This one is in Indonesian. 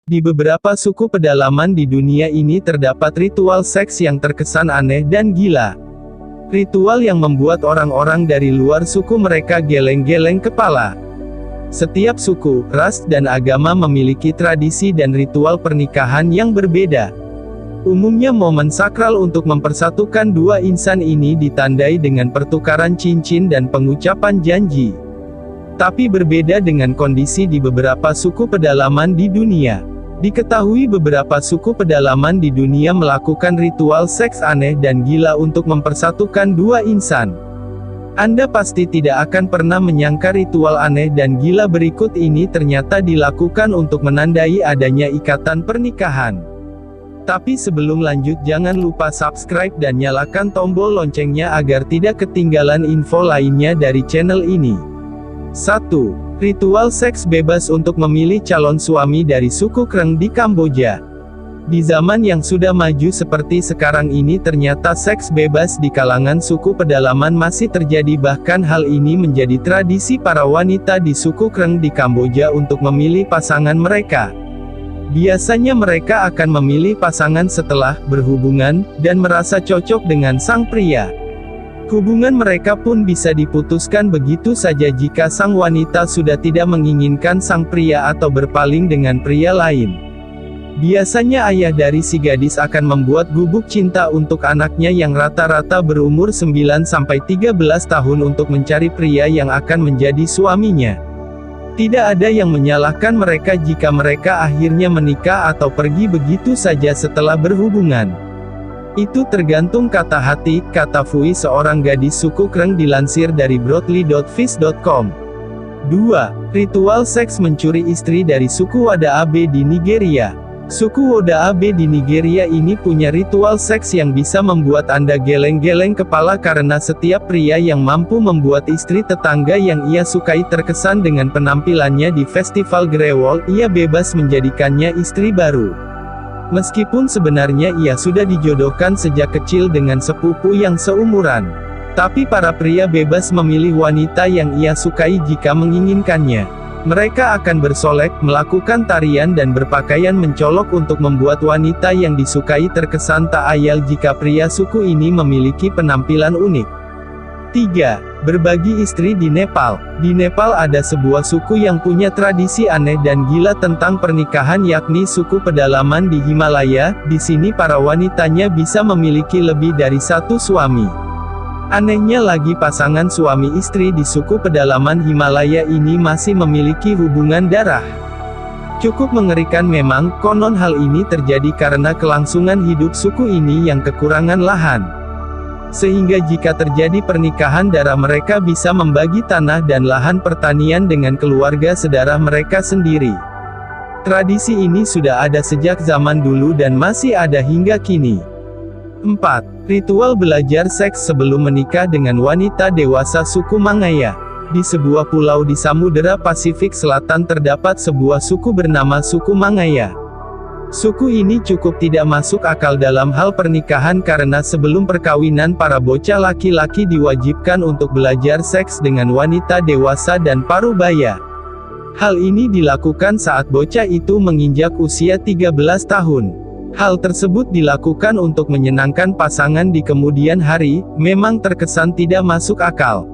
Di beberapa suku pedalaman di dunia ini terdapat ritual seks yang terkesan aneh dan gila. Ritual yang membuat orang-orang dari luar suku mereka geleng-geleng kepala. Setiap suku, ras, dan agama memiliki tradisi dan ritual pernikahan yang berbeda. Umumnya momen sakral untuk mempersatukan dua insan ini ditandai dengan pertukaran cincin dan pengucapan janji. Tapi berbeda dengan kondisi di beberapa suku pedalaman di dunia. Diketahui beberapa suku pedalaman di dunia melakukan ritual seks aneh dan gila untuk mempersatukan dua insan. Anda pasti tidak akan pernah menyangka ritual aneh dan gila berikut ini ternyata dilakukan untuk menandai adanya ikatan pernikahan. Tapi sebelum lanjut jangan lupa subscribe dan nyalakan tombol loncengnya agar tidak ketinggalan info lainnya dari channel ini. 1. Ritual seks bebas untuk memilih calon suami dari suku Kreng di Kamboja. Di zaman yang sudah maju seperti sekarang ini ternyata seks bebas di kalangan suku pedalaman masih terjadi, bahkan hal ini menjadi tradisi para wanita di suku Kreng di Kamboja untuk memilih pasangan mereka. Biasanya mereka akan memilih pasangan setelah berhubungan dan merasa cocok dengan sang pria. Hubungan mereka pun bisa diputuskan begitu saja jika sang wanita sudah tidak menginginkan sang pria atau berpaling dengan pria lain. Biasanya ayah dari si gadis akan membuat gubuk cinta untuk anaknya yang rata-rata berumur 9-13 tahun untuk mencari pria yang akan menjadi suaminya. Tidak ada yang menyalahkan mereka jika mereka akhirnya menikah atau pergi begitu saja setelah berhubungan. Itu tergantung kata hati, kata Fui, seorang gadis suku Kreng dilansir dari broadly.fish.com. 2. Ritual seks mencuri istri dari suku Wodaabe di Nigeria. Suku Wodaabe di Nigeria ini punya ritual seks yang bisa membuat Anda geleng-geleng kepala karena setiap pria yang mampu membuat istri tetangga yang ia sukai terkesan dengan penampilannya di festival Grewol, ia bebas menjadikannya istri baru. Meskipun sebenarnya ia sudah dijodohkan sejak kecil dengan sepupu yang seumuran. Tapi para pria bebas memilih wanita yang ia sukai jika menginginkannya. Mereka akan bersolek, melakukan tarian dan berpakaian mencolok untuk membuat wanita yang disukai terkesan tak ayal jika pria suku ini memiliki penampilan unik. 3. Berbagi istri di Nepal. Di Nepal ada sebuah suku yang punya tradisi aneh dan gila tentang pernikahan, yakni suku pedalaman di Himalaya. Di sini para wanitanya bisa memiliki lebih dari satu suami. Anehnya lagi, pasangan suami istri di suku pedalaman Himalaya ini masih memiliki hubungan darah. Cukup mengerikan memang, konon hal ini terjadi karena kelangsungan hidup suku ini yang kekurangan lahan. Sehingga jika terjadi pernikahan darah mereka bisa membagi tanah dan lahan pertanian dengan keluarga saudara mereka sendiri. Tradisi ini sudah ada sejak zaman dulu dan masih ada hingga kini. 4. Ritual belajar seks sebelum menikah dengan wanita dewasa suku Mangaya. Di sebuah pulau di Samudera Pasifik Selatan terdapat sebuah suku bernama suku Mangaya. Suku ini cukup tidak masuk akal dalam hal pernikahan karena sebelum perkawinan para bocah laki-laki diwajibkan untuk belajar seks dengan wanita dewasa dan parubaya. Hal ini dilakukan saat bocah itu menginjak usia 13 tahun. Hal tersebut dilakukan untuk menyenangkan pasangan di kemudian hari, memang terkesan tidak masuk akal.